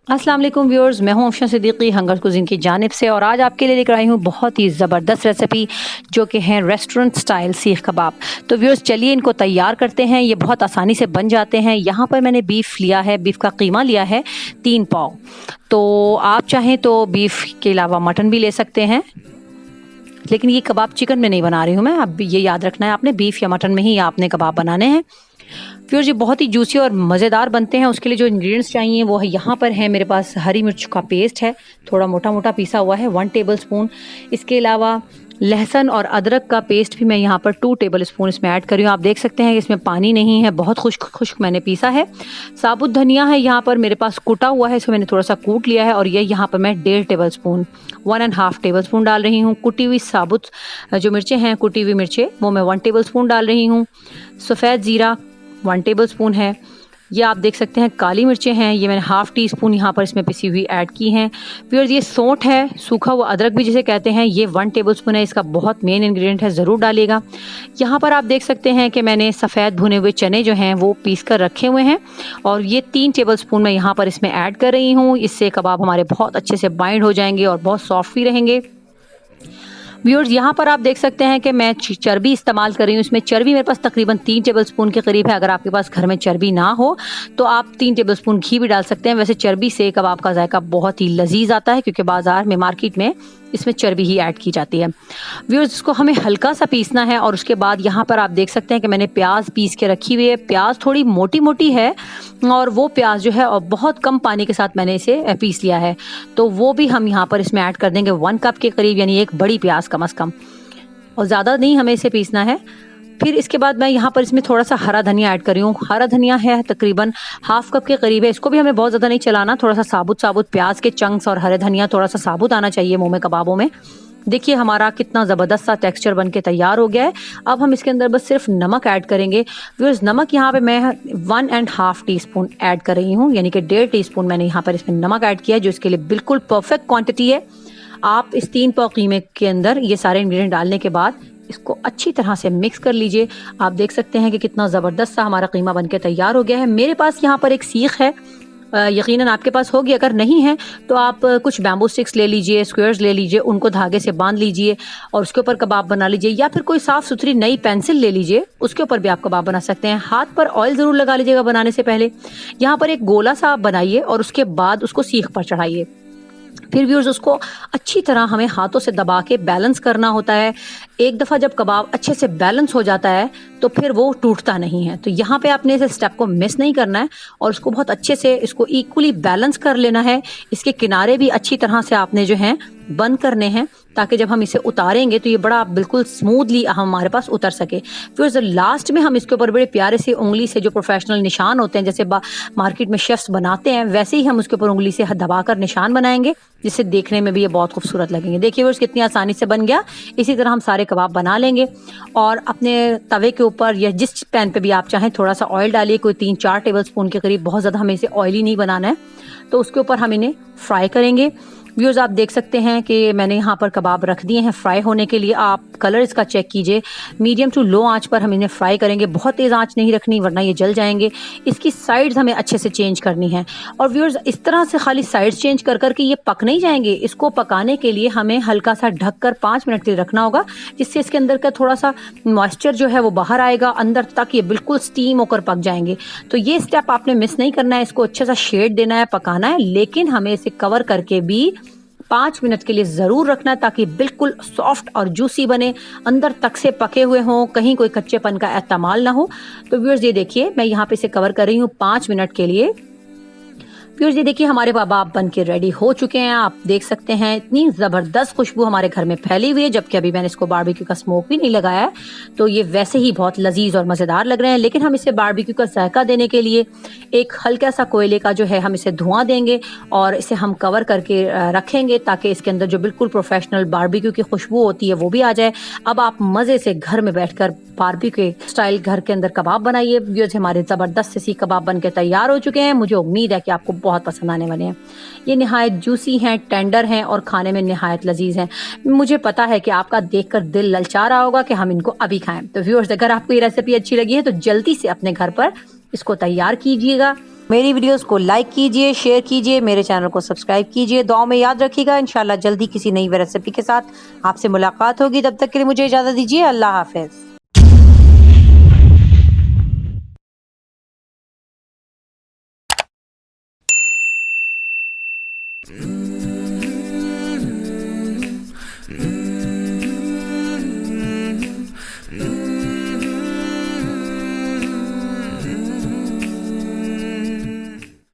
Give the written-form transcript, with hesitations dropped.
अस्सलाम वालेकुम व्यूअर्स, मैं हूं अफशा सिद्दीकी हंगर कुज़ीन की जानिब से और आज आपके लिए लेकर आई हूं बहुत ही ज़बरदस्त रेसिपी जो कि है रेस्टोरेंट स्टाइल सीख कबाब। तो व्यूअर्स चलिए इनको तैयार करते हैं। ये बहुत आसानी से बन जाते हैं। यहाँ पर मैंने बीफ लिया है, बीफ का कीमा लिया है 3 पाव। तो आप चाहें तो बीफ के अलावा मटन भी ले सकते हैं, लेकिन ये कबाब चिकन में नहीं बना रही हूँ मैं। अब ये याद रखना है आपने, बीफ या मटन में ही आपने कबाब बनाने हैं। फिर ये बहुत ही जूसी और मज़ेदार बनते हैं। उसके लिए जो इंग्रेडिएंट्स चाहिए वो है, यहाँ पर है मेरे पास हरी मिर्च का पेस्ट है, थोड़ा मोटा मोटा पीसा हुआ है 1 टेबल स्पून। इसके अलावा लहसुन और अदरक का पेस्ट भी मैं यहाँ पर 2 टेबल स्पून इसमें ऐड कर रही हूँ। आप देख सकते हैं कि इसमें पानी नहीं है, बहुत खुश्क मैंने पीसा है। साबुत धनिया है यहाँ पर मेरे पास कुटा हुआ है, इसको मैंने थोड़ा सा कूट लिया है और ये यहाँ पर मैं 1.5 टेबल स्पून 1.5 टेबल स्पून डाल रही हूँ। कुटी हुई साबुत जो मिर्चें हैं, कुटी हुई मिर्चें वो मैं 1 टेबल स्पून डाल रही हूँ। सफ़ेद ज़ीरा 1 टेबल स्पून है। ये आप देख सकते हैं काली मिर्चें हैं, ये मैंने 1/2 टीस्पून यहाँ पर इसमें पिसी हुई ऐड की हैं। फिर ये सौंठ है, सूखा हुआ अदरक भी जिसे कहते हैं, ये 1 टेबल स्पून है। इसका बहुत मेन इंग्रेडिएंट है, ज़रूर डालिएगा। यहाँ पर आप देख सकते हैं कि मैंने सफ़ेद भुने हुए चने जो हैं वो पीस कर रखे हुए हैं और ये 3 टेबल स्पून मैं यहाँ पर इसमें ऐड कर रही हूँ। इससे कबाब हमारे बहुत अच्छे से बाइंड हो जाएंगे और बहुत सॉफ्ट भी रहेंगे। व्यूअर्स यहाँ पर आप देख सकते हैं कि मैं चर्बी इस्तेमाल कर रही हूँ। इसमें चर्बी मेरे पास तकरीबन 3 टेबल स्पून के करीब है। अगर आपके पास घर में चर्बी ना हो तो आप 3 टेबल स्पून घी भी डाल सकते हैं। वैसे चर्बी से कबाब का जायका बहुत ही लजीज आता है, क्योंकि बाजार में मार्केट में इसमें चर्बी ही ऐड की जाती है। व्यूअर्स इसको हमें हल्का सा पीसना है और उसके बाद यहाँ पर आप देख सकते हैं कि मैंने प्याज पीस के रखी हुई है। प्याज थोड़ी मोटी मोटी है और वो प्याज जो है और बहुत कम पानी के साथ मैंने इसे पीस लिया है, तो वो भी हम यहाँ पर इसमें ऐड कर देंगे 1 कप के करीब, यानी एक बड़ी प्याज कम अज़ कम, और ज़्यादा नहीं हमें इसे पीसना है। फिर इसके बाद मैं यहाँ पर इसमें थोड़ा सा हरा धनिया ऐड कर रही हूँ। हरा धनिया है तकरीबन 1/2 कप के करीब है। इसको भी हमें बहुत ज़्यादा नहीं चलाना, थोड़ा सा साबुत प्याज के चंक्स और हरे धनिया थोड़ा सा साबुत आना चाहिए मुँह में कबाबों में। देखिए हमारा कितना ज़बरदस्त सा टेक्सचर बन के तैयार हो गया है। अब हम इसके अंदर बस सिर्फ नमक ऐड करेंगे। व्यूअर्स नमक यहाँ पे मैं 1.5 टीस्पून ऐड कर रही हूँ, यानी कि 1.5 टीस्पून मैंने यहाँ पर इसमें नमक ऐड किया है, जो इसके लिए बिल्कुल परफेक्ट क्वांटिटी है। आप इस 3 पाव कीमे के अंदर ये सारे इंग्रेडिएंट डालने के बाद इसको अच्छी तरह से मिक्स कर लीजिए। आप देख सकते हैं कि कितना ज़बरदस्त सा हमारा कीमा बनके तैयार हो गया है। मेरे पास यहाँ पर एक सीख है, यकीनन आपके पास होगी। अगर नहीं है तो आप कुछ बैम्बू स्टिक्स ले लीजिए, स्क्वायर्स ले लीजिए, उनको धागे से बांध लीजिए और उसके ऊपर कबाब बना लीजिए, या फिर कोई साफ़ सुथरी नई पेंसिल ले लीजिए, उसके ऊपर भी आप कबाब बना सकते हैं। हाथ पर ऑयल ज़रूर लगा लीजिएगा बनाने से पहले। यहाँ पर एक गोला सा आप बनाइए और उसके बाद उसको सीख पर चढ़ाइए। फिर व्यूअर्स उसको अच्छी तरह हमें हाथों से दबा के बैलेंस करना होता है। एक दफ़ा जब कबाब अच्छे से बैलेंस हो जाता है तो फिर वो टूटता नहीं है। तो यहाँ पे आपने इस स्टेप को मिस नहीं करना है और उसको बहुत अच्छे से इसको इक्वली बैलेंस कर लेना है। इसके किनारे भी अच्छी तरह से आपने जो है बंद करने हैं, ताकि जब हम इसे उतारेंगे तो ये बड़ा बिल्कुल स्मूथली हमारे पास उतर सके। फिर लास्ट में हम इसके ऊपर बड़े प्यारे से उंगली से जो प्रोफेशनल निशान होते हैं, जैसे मार्केट में शेफ्स बनाते हैं, वैसे ही हम उसके ऊपर उंगली से दबाकर निशान बनाएंगे, जिससे देखने में भी ये बहुत खूबसूरत लगेंगे। देखिए व्यूअर्स कितनी आसानी से बन गया। इसी तरह हम सारे कबाब बना लेंगे और अपने तवे के ऊपर या जिस पैन पे भी आप चाहें थोड़ा सा ऑयल डालिए, कोई 3-4 टेबल स्पून के करीब। बहुत ज़्यादा हमें इसे ऑयली नहीं बनाना है, तो उसके ऊपर हम इन्हें फ्राई करेंगे। व्यूअर्स आप देख सकते हैं कि मैंने यहाँ पर कबाब रख दिए हैं फ्राई होने के लिए। आप कलर इसका चेक कीजिए, मीडियम टू लो आंच पर हम इन्हें फ्राई करेंगे। बहुत तेज़ आंच नहीं रखनी वरना ये जल जाएंगे। इसकी साइड्स हमें अच्छे से चेंज करनी है और व्यूअर्स इस तरह से खाली साइड्स चेंज कर कर के ये पक नहीं जाएंगे। इसको पकाने के लिए हमें हल्का सा ढककर 5 मिनट के लिए रखना होगा, जिससे इसके अंदर का थोड़ा सा मॉइस्चर जो है वो बाहर आएगा अंदर तक, ये बिल्कुल स्टीम होकर पक जाएंगे। तो ये स्टेप आपने मिस नहीं करना है। इसको अच्छे सा शेड देना है, पकाना है, लेकिन हमें इसे कवर करके भी 5 मिनट के लिए ज़रूर रखना है, ताकि बिल्कुल सॉफ्ट और जूसी बने, अंदर तक से पके हुए हों, कहीं कोई कच्चेपन का एहतमाल ना हो। तो व्यूअर्स ये देखिए मैं यहाँ पे इसे कवर कर रही हूँ 5 मिनट के लिए। व्यूअर्स ये देखिए हमारे कबाब बन के रेडी हो चुके हैं। आप देख सकते हैं इतनी ज़बरदस्त खुशबू हमारे घर में फैली हुई है, जबकि अभी मैंने इसको बारबेक्यू का स्मोक भी नहीं लगाया है, तो ये वैसे ही बहुत लजीज और मज़ेदार लग रहे हैं। लेकिन हम इसे बारबेक्यू का जायका देने के लिए एक हल्का सा कोयले का जो है हम इसे धुआं देंगे और इसे हम कवर करके रखेंगे, ताकि इसके अंदर जो बिल्कुल प्रोफेशनल बारबेक्यू की खुशबू होती है वो भी आ जाए। अब आप मज़े से घर में बैठकर बारबेक्यू के स्टाइल घर के अंदर कबाब बनाइए। व्यूअर्स हमारे ज़बरदस्त से सीख कबाब बन के तैयार हो चुके हैं। मुझे उम्मीद है कि आपको बहुत पसंद आने वाले हैं। ये निहायत जूसी हैं, टेंडर हैं और खाने में निहायत लजीज हैं। मुझे पता है कि आपका देखकर दिल ललचा रहा होगा कि हम इनको अभी खाएं। तो व्यूअर्स अगर आपको ये रेसिपी अच्छी लगी है तो जल्दी से अपने घर पर इसको तैयार कीजिएगा मेरी वीडियोस को लाइक कीजिए, शेयर कीजिए, मेरे चैनल को सब्सक्राइब कीजिए। दुआ में याद रखिएगा। इंशाल्लाह जल्दी किसी नई रेसिपी के साथ आपसे मुलाकात होगी। तब तक के लिए मुझे इजाज़त दीजिए। अल्लाह हाफिज़।